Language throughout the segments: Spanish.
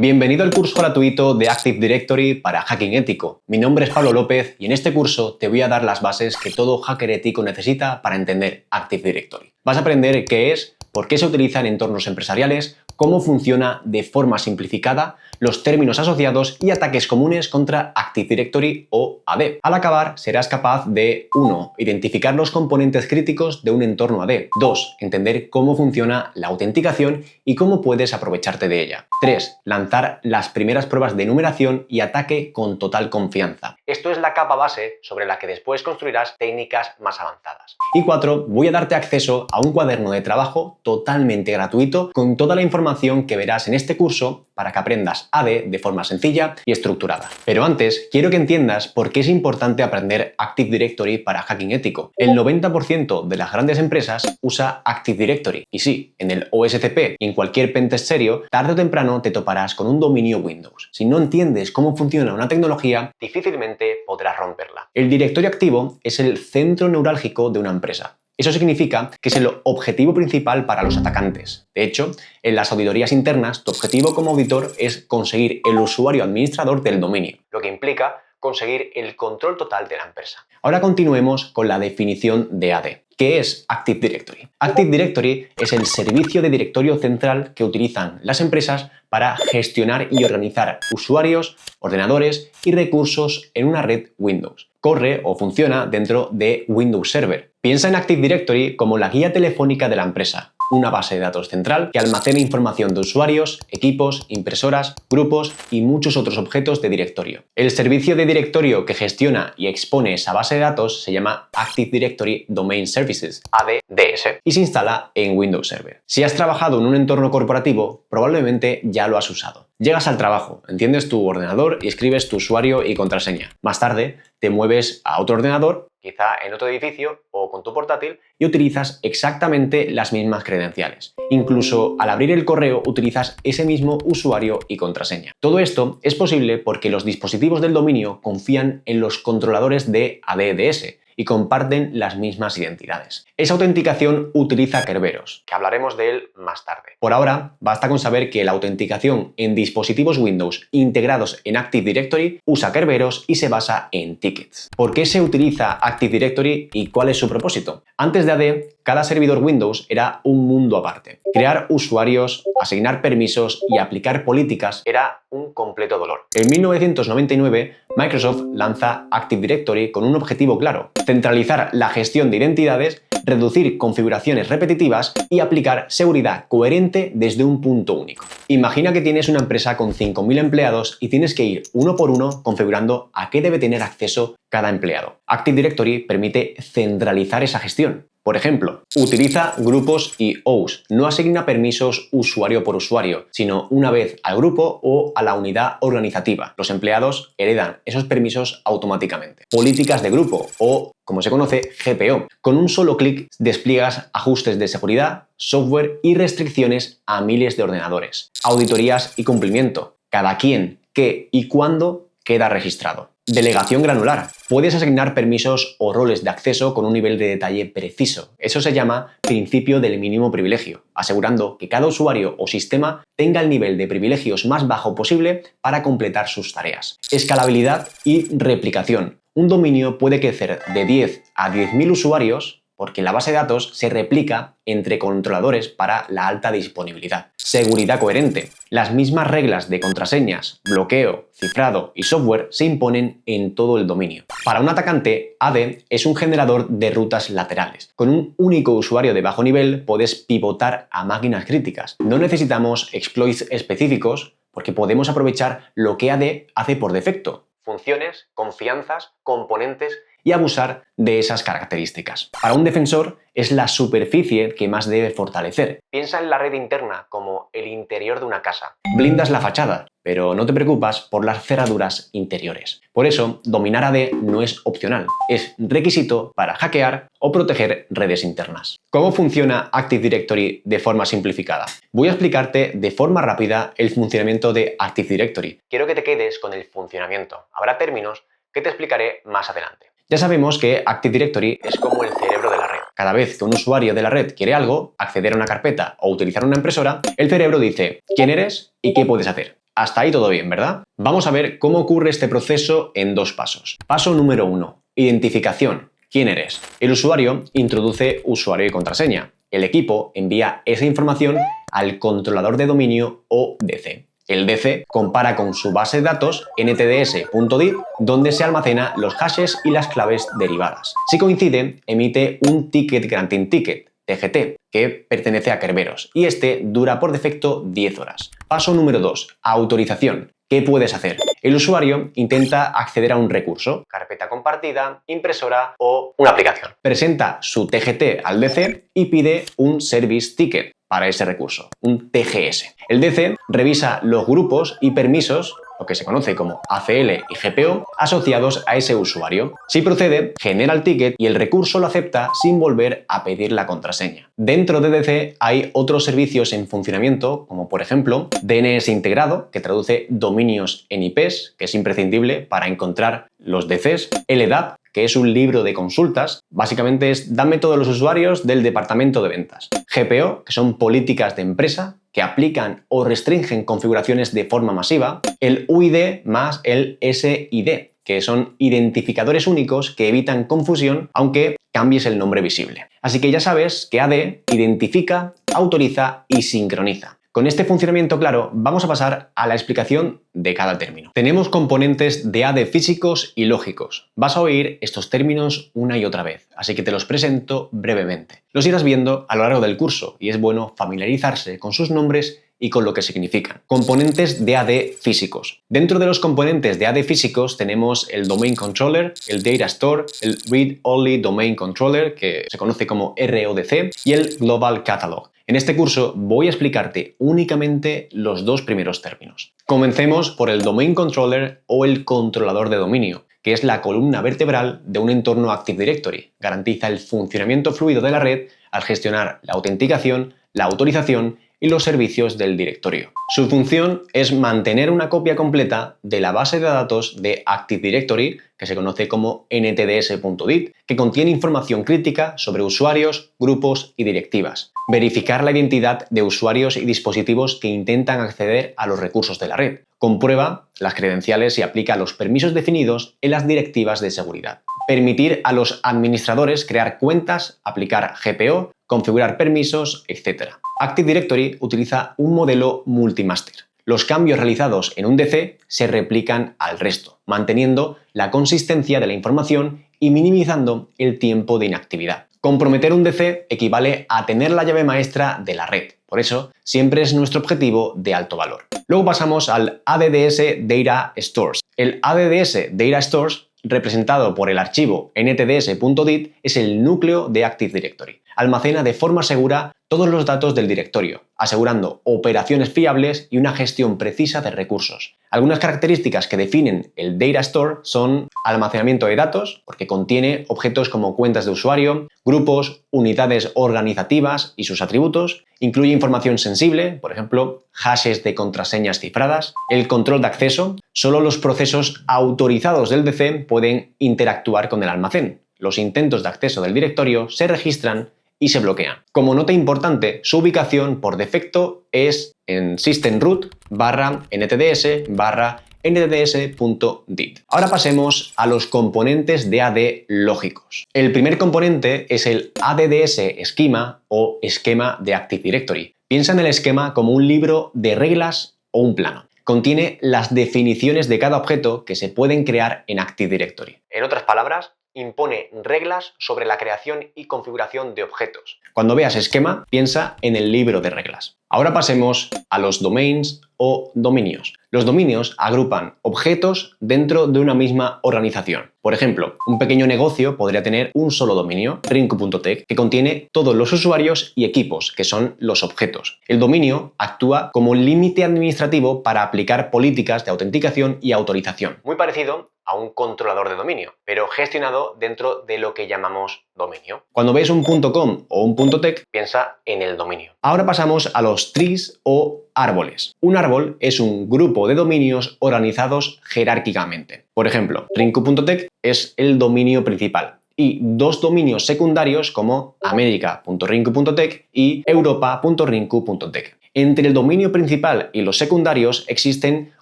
Bienvenido al curso gratuito de Active Directory para hacking ético. Mi nombre es Pablo López y en este curso te voy a dar las bases que todo hacker ético necesita para entender Active Directory. Vas a aprender qué es, por qué se utiliza en entornos empresariales, cómo funciona de forma simplificada, los términos asociados y ataques comunes contra Active Directory o AD. Al acabar, serás capaz de 1. Identificar los componentes críticos de un entorno AD. 2. Entender cómo funciona la autenticación y cómo puedes aprovecharte de ella. 3. Lanzar las primeras pruebas de numeración y ataque con total confianza. Esto es la capa base sobre la que después construirás técnicas más avanzadas. Y 4. Voy a darte acceso a un cuaderno de trabajo totalmente gratuito con toda la información que verás en este curso para que aprendas AD de forma sencilla y estructurada. Pero antes, quiero que entiendas por qué es importante aprender Active Directory para hacking ético. El 90% de las grandes empresas usa Active Directory. Y sí, en el OSCP y en cualquier pentest serio, tarde o temprano te toparás con un dominio Windows. Si no entiendes cómo funciona una tecnología, difícilmente podrás romperla. El directorio activo es el centro neurálgico de una empresa. Eso significa que es el objetivo principal para los atacantes. De hecho, en las auditorías internas, tu objetivo como auditor es conseguir el usuario administrador del dominio, lo que implica conseguir el control total de la empresa. Ahora continuemos con la definición de AD. ¿Qué es Active Directory? Active Directory es el servicio de directorio central que utilizan las empresas para gestionar y organizar usuarios, ordenadores y recursos en una red Windows. Corre o funciona dentro de Windows Server. Piensa en Active Directory como la guía telefónica de la empresa, una base de datos central que almacena información de usuarios, equipos, impresoras, grupos y muchos otros objetos de directorio. El servicio de directorio que gestiona y expone esa base de datos se llama Active Directory Domain Services, ADDS, y se instala en Windows Server. Si has trabajado en un entorno corporativo, probablemente ya lo has usado. Llegas al trabajo, enciendes tu ordenador y escribes tu usuario y contraseña. Más tarde, te mueves a otro ordenador, quizá en otro edificio o con tu portátil, y utilizas exactamente las mismas credenciales. Incluso al abrir el correo utilizas ese mismo usuario y contraseña. Todo esto es posible porque los dispositivos del dominio confían en los controladores de ADDS y comparten las mismas identidades. Esa autenticación utiliza Kerberos, que hablaremos de él más tarde. Por ahora, basta con saber que la autenticación en dispositivos Windows integrados en Active Directory usa Kerberos y se basa en tickets. ¿Por qué se utiliza Active Directory y cuál es su propósito? Antes de AD, cada servidor Windows era un mundo aparte. Crear usuarios, asignar permisos y aplicar políticas era un completo dolor. En 1999, Microsoft lanza Active Directory con un objetivo claro: centralizar la gestión de identidades, reducir configuraciones repetitivas y aplicar seguridad coherente desde un punto único. Imagina que tienes una empresa con 5.000 empleados y tienes que ir uno por uno configurando a qué debe tener acceso cada empleado. Active Directory permite centralizar esa gestión. Por ejemplo, utiliza grupos y OWS, no asigna permisos usuario por usuario, sino una vez al grupo o a la unidad organizativa. Los empleados heredan esos permisos automáticamente. Políticas de grupo o, como se conoce, GPO. Con un solo clic despliegas ajustes de seguridad, software y restricciones a miles de ordenadores. Auditorías y cumplimiento. Cada quién, qué y cuándo queda registrado. Delegación granular. Puedes asignar permisos o roles de acceso con un nivel de detalle preciso. Eso se llama principio del mínimo privilegio, asegurando que cada usuario o sistema tenga el nivel de privilegios más bajo posible para completar sus tareas. Escalabilidad y replicación. Un dominio puede crecer de 10 a 10.000 usuarios porque la base de datos se replica entre controladores para la alta disponibilidad. Seguridad coherente. Las mismas reglas de contraseñas, bloqueo, cifrado y software se imponen en todo el dominio. Para un atacante, AD es un generador de rutas laterales. Con un único usuario de bajo nivel puedes pivotar a máquinas críticas. No necesitamos exploits específicos porque podemos aprovechar lo que AD hace por defecto: funciones, confianzas, componentes y abusar de esas características. Para un defensor es la superficie que más debe fortalecer. Piensa en la red interna como el interior de una casa. Blindas la fachada, pero no te preocupas por las cerraduras interiores. Por eso, dominar AD no es opcional, es requisito para hackear o proteger redes internas. ¿Cómo funciona Active Directory de forma simplificada? Voy a explicarte de forma rápida el funcionamiento de Active Directory. Quiero que te quedes con el funcionamiento. Habrá términos que te explicaré más adelante. Ya sabemos que Active Directory es como el cerebro de la red. Cada vez que un usuario de la red quiere algo, acceder a una carpeta o utilizar una impresora, el cerebro dice quién eres y qué puedes hacer. Hasta ahí todo bien, ¿verdad? Vamos a ver cómo ocurre este proceso en 2 pasos. Paso número 1. Identificación. ¿Quién eres? El usuario introduce usuario y contraseña. El equipo envía esa información al controlador de dominio o DC. El DC compara con su base de datos ntds.dit, donde se almacena los hashes y las claves derivadas. Si coincide, emite un Ticket Granting Ticket, TGT, que pertenece a Kerberos, y este dura por defecto 10 horas. Paso número 2. Autorización. ¿Qué puedes hacer? El usuario intenta acceder a un recurso, carpeta compartida, impresora o una aplicación. Presenta su TGT al DC y pide un Service Ticket para ese recurso, un TGS. El DC revisa los grupos y permisos, lo que se conoce como ACL y GPO, asociados a ese usuario. Si procede, genera el ticket y el recurso lo acepta sin volver a pedir la contraseña. Dentro de DC hay otros servicios en funcionamiento, como por ejemplo DNS integrado, que traduce dominios en IPs, que es imprescindible para encontrar los DCs, LDAP, que es un libro de consultas, básicamente es dame todos los usuarios del departamento de ventas. GPO, que son políticas de empresa que aplican o restringen configuraciones de forma masiva. El UID más el SID, que son identificadores únicos que evitan confusión aunque cambies el nombre visible. Así que ya sabes que AD identifica, autoriza y sincroniza. Con este funcionamiento claro, vamos a pasar a la explicación de cada término. Tenemos componentes de AD físicos y lógicos. Vas a oír estos términos una y otra vez, así que te los presento brevemente. Los irás viendo a lo largo del curso y es bueno familiarizarse con sus nombres y con lo que significan. Componentes de AD físicos. Dentro de los componentes de AD físicos tenemos el Domain Controller, el Data Store, el Read Only Domain Controller, que se conoce como RODC, y el Global Catalog. En este curso voy a explicarte únicamente los 2 primeros términos. Comencemos por el Domain Controller o el controlador de dominio, que es la columna vertebral de un entorno Active Directory. Garantiza el funcionamiento fluido de la red al gestionar la autenticación, la autorización y los servicios del directorio. Su función es mantener una copia completa de la base de datos de Active Directory, que se conoce como ntds.dit, que contiene información crítica sobre usuarios, grupos y directivas. Verificar la identidad de usuarios y dispositivos que intentan acceder a los recursos de la red. Comprueba las credenciales y aplica los permisos definidos en las directivas de seguridad. Permitir a los administradores crear cuentas, aplicar GPO, configurar permisos, etc. Active Directory utiliza un modelo multimaster. Los cambios realizados en un DC se replican al resto, manteniendo la consistencia de la información y minimizando el tiempo de inactividad. Comprometer un DC equivale a tener la llave maestra de la red. Por eso, siempre es nuestro objetivo de alto valor. Luego pasamos al ADDS Data Stores. El ADDS Data Stores, representado por el archivo ntds.dit, es el núcleo de Active Directory. Almacena de forma segura todos los datos del directorio, asegurando operaciones fiables y una gestión precisa de recursos. Algunas características que definen el Data Store son almacenamiento de datos, porque contiene objetos como cuentas de usuario, grupos, unidades organizativas y sus atributos, incluye información sensible, por ejemplo, hashes de contraseñas cifradas, el control de acceso, solo los procesos autorizados del DC pueden interactuar con el almacén. Los intentos de acceso del directorio se registran y se bloquean. Como nota importante, su ubicación por defecto es en systemroot/ntds/ntds.dit. Ahora pasemos a los componentes de AD lógicos. El primer componente es el ADDS Schema o esquema de Active Directory. Piensa en el esquema como un libro de reglas o un plano. Contiene las definiciones de cada objeto que se pueden crear en Active Directory. En otras palabras, impone reglas sobre la creación y configuración de objetos. Cuando veas esquema, piensa en el libro de reglas. Ahora pasemos a los domains o dominios. Los dominios agrupan objetos dentro de una misma organización. Por ejemplo, un pequeño negocio podría tener un solo dominio, rinku.tech, que contiene todos los usuarios y equipos, que son los objetos. El dominio actúa como límite administrativo para aplicar políticas de autenticación y autorización. Muy parecido a un controlador de dominio, pero gestionado dentro de lo que llamamos dominio. Cuando ves un .com o un .tech, piensa en el dominio. Ahora pasamos a los trees o árboles. Un árbol es un grupo de dominios organizados jerárquicamente. Por ejemplo, rinku.tech es el dominio principal y 2 dominios secundarios como america.rinku.tech y europa.rinku.tech. Entre el dominio principal y los secundarios existen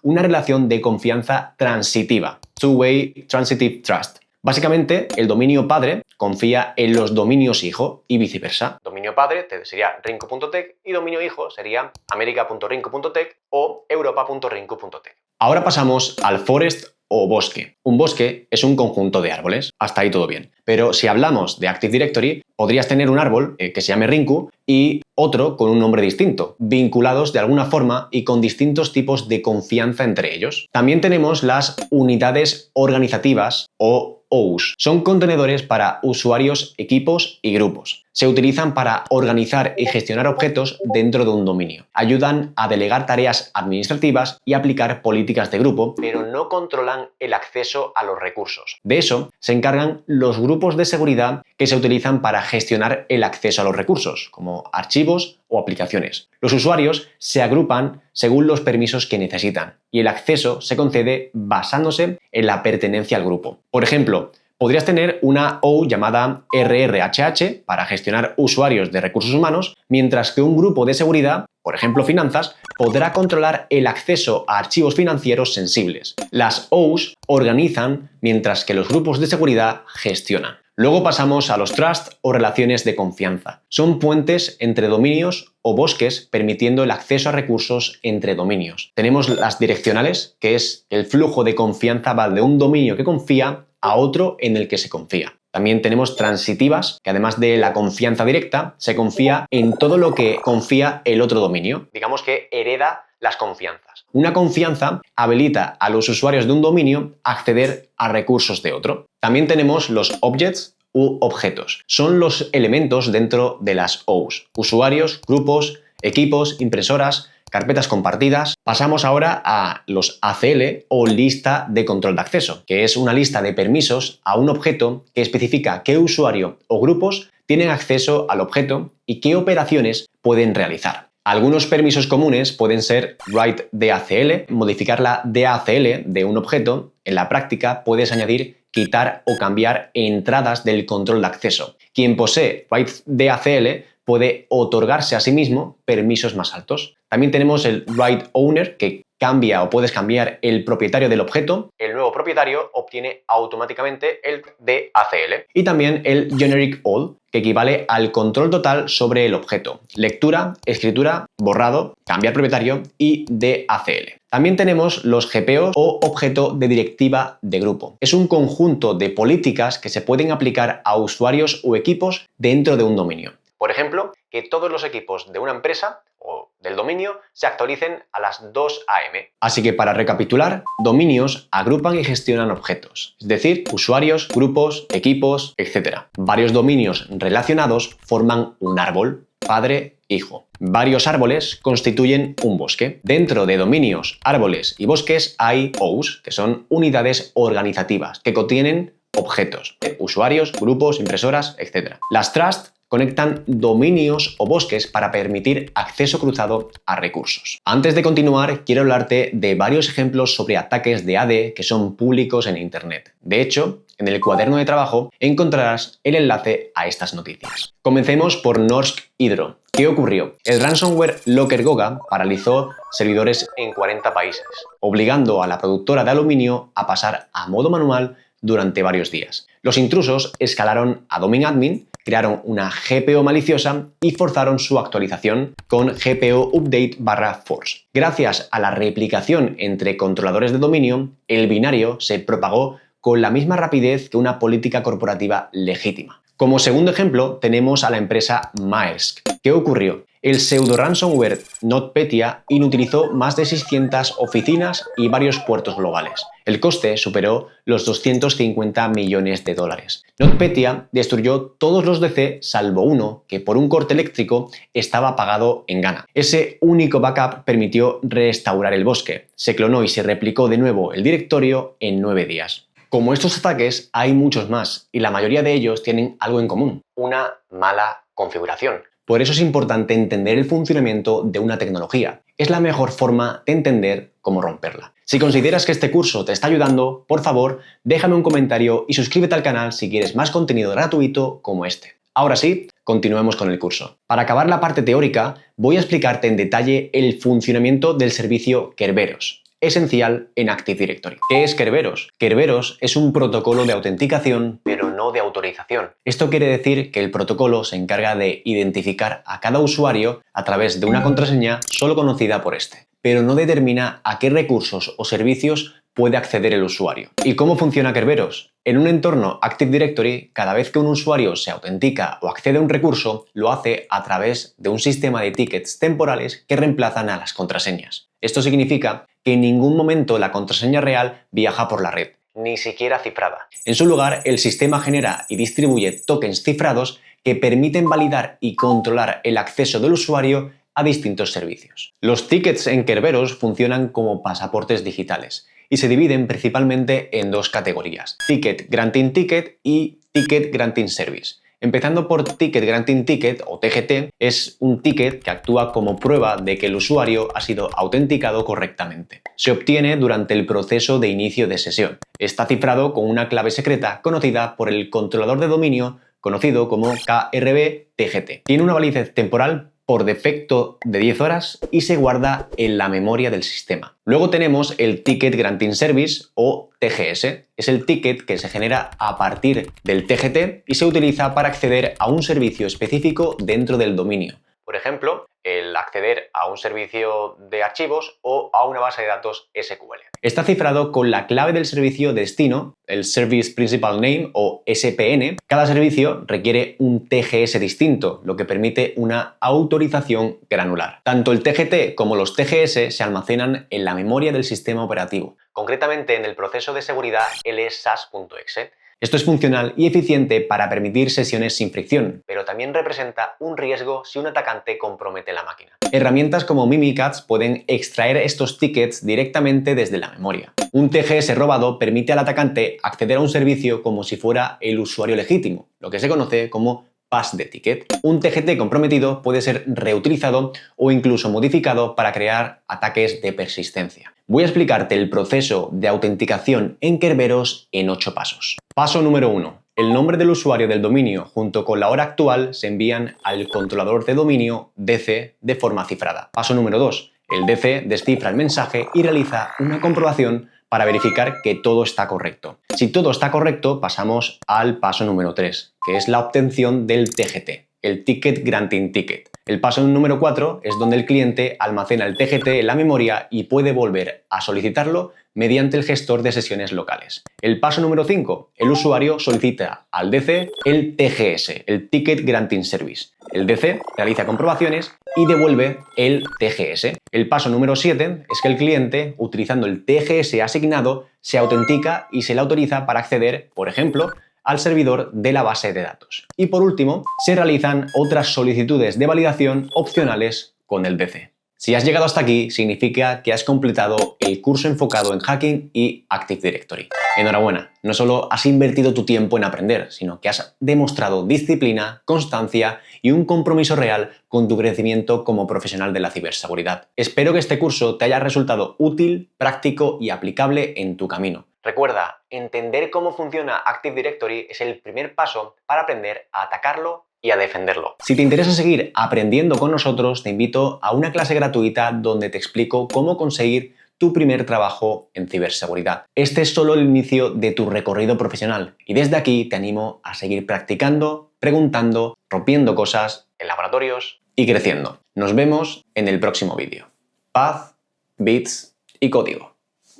una relación de confianza transitiva, two-way transitive trust. Básicamente, el dominio padre confía en los dominios hijo y viceversa. Dominio padre sería rinco.tech y dominio hijo sería america.rinco.tech o europa.rinco.tech. Ahora pasamos al forest o bosque. Un bosque es un conjunto de árboles. Hasta ahí todo bien. Pero si hablamos de Active Directory, podrías tener un árbol que se llame Rinku y otro con un nombre distinto, vinculados de alguna forma y con distintos tipos de confianza entre ellos. También tenemos las unidades organizativas o OUs. Son contenedores para usuarios, equipos y grupos. Se utilizan para organizar y gestionar objetos dentro de un dominio. Ayudan a delegar tareas administrativas y aplicar políticas de grupo, pero no controlan el acceso a los recursos. De eso se encargan los grupos de seguridad que se utilizan para gestionar el acceso a los recursos, como archivos o aplicaciones. Los usuarios se agrupan según los permisos que necesitan y el acceso se concede basándose en la pertenencia al grupo. Por ejemplo, podrías tener una OU llamada RRHH para gestionar usuarios de recursos humanos, mientras que un grupo de seguridad, por ejemplo finanzas, podrá controlar el acceso a archivos financieros sensibles. Las OUs organizan, mientras que los grupos de seguridad gestionan. Luego pasamos a los trust o relaciones de confianza. Son puentes entre dominios o bosques permitiendo el acceso a recursos entre dominios. Tenemos las direccionales, que es el flujo de confianza va de un dominio que confía a otro en el que se confía. También tenemos transitivas, que además de la confianza directa, se confía en todo lo que confía el otro dominio. Digamos que hereda las confianzas. Una confianza habilita a los usuarios de un dominio a acceder a recursos de otro. También tenemos los objects u objetos. Son los elementos dentro de las OUs. Usuarios, grupos, equipos, impresoras, carpetas compartidas. Pasamos ahora a los ACL o lista de control de acceso, que es una lista de permisos a un objeto que especifica qué usuario o grupos tienen acceso al objeto y qué operaciones pueden realizar. Algunos permisos comunes pueden ser write DACL, modificar la DACL de un objeto. En la práctica puedes añadir, quitar o cambiar entradas del control de acceso. Quien posee write DACL puede otorgarse a sí mismo permisos más altos. También tenemos el write owner, que cambia o puedes cambiar el propietario del objeto. El nuevo propietario obtiene automáticamente el DACL. Y también el generic all, que equivale al control total sobre el objeto. Lectura, escritura, borrado, cambiar propietario y DACL. También tenemos los GPOs o objeto de directiva de grupo. Es un conjunto de políticas que se pueden aplicar a usuarios o equipos dentro de un dominio. Por ejemplo, que todos los equipos de una empresa o del dominio se actualicen a las 2 AM. Así que para recapitular, dominios agrupan y gestionan objetos, es decir, usuarios, grupos, equipos, etc. Varios dominios relacionados forman un árbol, padre, hijo. Varios árboles constituyen un bosque. Dentro de dominios, árboles y bosques hay OUs, que son unidades organizativas, que contienen objetos, usuarios, grupos, impresoras, etc. Las trust conectan dominios o bosques para permitir acceso cruzado a recursos. Antes de continuar, quiero hablarte de varios ejemplos sobre ataques de AD que son públicos en Internet. De hecho, en el cuaderno de trabajo encontrarás el enlace a estas noticias. Comencemos por Norsk Hydro. ¿Qué ocurrió? El ransomware LockerGoga paralizó servidores en 40 países, obligando a la productora de aluminio a pasar a modo manual durante varios días. Los intrusos escalaron a Domain Admin, crearon una GPO maliciosa y forzaron su actualización con GPO update/force. Gracias a la replicación entre controladores de dominio, el binario se propagó con la misma rapidez que una política corporativa legítima. Como segundo ejemplo, tenemos a la empresa Maersk. ¿Qué ocurrió? El pseudo ransomware NotPetya inutilizó más de 600 oficinas y varios puertos globales. El coste superó los 250 millones de dólares. NotPetya destruyó todos los DC salvo uno que por un corte eléctrico estaba apagado en Ghana. Ese único backup permitió restaurar el bosque. Se clonó y se replicó de nuevo el directorio en 9 días. Como estos ataques, hay muchos más y la mayoría de ellos tienen algo en común: una mala configuración. Por eso es importante entender el funcionamiento de una tecnología. Es la mejor forma de entender cómo romperla. Si consideras que este curso te está ayudando, por favor, déjame un comentario y suscríbete al canal si quieres más contenido gratuito como este. Ahora sí, continuemos con el curso. Para acabar la parte teórica, voy a explicarte en detalle el funcionamiento del servicio Kerberos, esencial en Active Directory. ¿Qué es Kerberos? Kerberos es un protocolo de autenticación, pero no de autorización. Esto quiere decir que el protocolo se encarga de identificar a cada usuario a través de una contraseña solo conocida por este, pero no determina a qué recursos o servicios puede acceder el usuario. ¿Y cómo funciona Kerberos? En un entorno Active Directory, cada vez que un usuario se autentica o accede a un recurso, lo hace a través de un sistema de tickets temporales que reemplazan a las contraseñas. Esto significa que en ningún momento la contraseña real viaja por la red, ni siquiera cifrada. En su lugar, el sistema genera y distribuye tokens cifrados que permiten validar y controlar el acceso del usuario a distintos servicios. Los tickets en Kerberos funcionan como pasaportes digitales y se dividen principalmente en dos categorías: Ticket Granting Ticket y Ticket Granting Service. Empezando por Ticket Granting Ticket, o TGT, es un ticket que actúa como prueba de que el usuario ha sido autenticado correctamente. Se obtiene durante el proceso de inicio de sesión. Está cifrado con una clave secreta conocida por el controlador de dominio, conocido como KRB-TGT. Tiene una validez temporal por defecto de 10 horas y se guarda en la memoria del sistema. Luego tenemos el Ticket Granting Service, o TGS. Es el ticket que se genera a partir del TGT y se utiliza para acceder a un servicio específico dentro del dominio. Por ejemplo, el acceder a un servicio de archivos o a una base de datos SQL. Está cifrado con la clave del servicio destino, el Service Principal Name o SPN. Cada servicio requiere un TGS distinto, lo que permite una autorización granular. Tanto el TGT como los TGS se almacenan en la memoria del sistema operativo, concretamente en el proceso de seguridad lsas.exe. Esto es funcional y eficiente para permitir sesiones sin fricción, pero también representa un riesgo si un atacante compromete la máquina. Herramientas como Mimikatz pueden extraer estos tickets directamente desde la memoria. Un TGS robado permite al atacante acceder a un servicio como si fuera el usuario legítimo, lo que se conoce como pass de ticket. Un TGT comprometido puede ser reutilizado o incluso modificado para crear ataques de persistencia. Voy a explicarte el proceso de autenticación en Kerberos en 8 pasos. Paso número 1. El nombre del usuario del dominio junto con la hora actual se envían al controlador de dominio DC de forma cifrada. Paso número 2. El DC descifra el mensaje y realiza una comprobación para verificar que todo está correcto. Si todo está correcto, pasamos al paso número 3, que es la obtención del TGT, el Ticket Granting Ticket. El paso número 4 es donde el cliente almacena el TGT en la memoria y puede volver a solicitarlo mediante el gestor de sesiones locales. El paso número 5, el usuario solicita al DC el TGS, el Ticket Granting Service. El DC realiza comprobaciones y devuelve el TGS. El paso número 7 es que el cliente, utilizando el TGS asignado, se autentica y se le autoriza para acceder, por ejemplo, al servidor de la base de datos. Y por último, se realizan otras solicitudes de validación opcionales con el DC. Si has llegado hasta aquí, significa que has completado el curso enfocado en hacking y Active Directory. Enhorabuena, no solo has invertido tu tiempo en aprender, sino que has demostrado disciplina, constancia y un compromiso real con tu crecimiento como profesional de la ciberseguridad. Espero que este curso te haya resultado útil, práctico y aplicable en tu camino. Recuerda, entender cómo funciona Active Directory es el primer paso para aprender a atacarlo y a defenderlo. Si te interesa seguir aprendiendo con nosotros, te invito a una clase gratuita donde te explico cómo conseguir tu primer trabajo en ciberseguridad. Este es solo el inicio de tu recorrido profesional y desde aquí te animo a seguir practicando, preguntando, rompiendo cosas en laboratorios y creciendo. Nos vemos en el próximo vídeo. Paz, bits y código.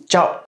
¡Chao!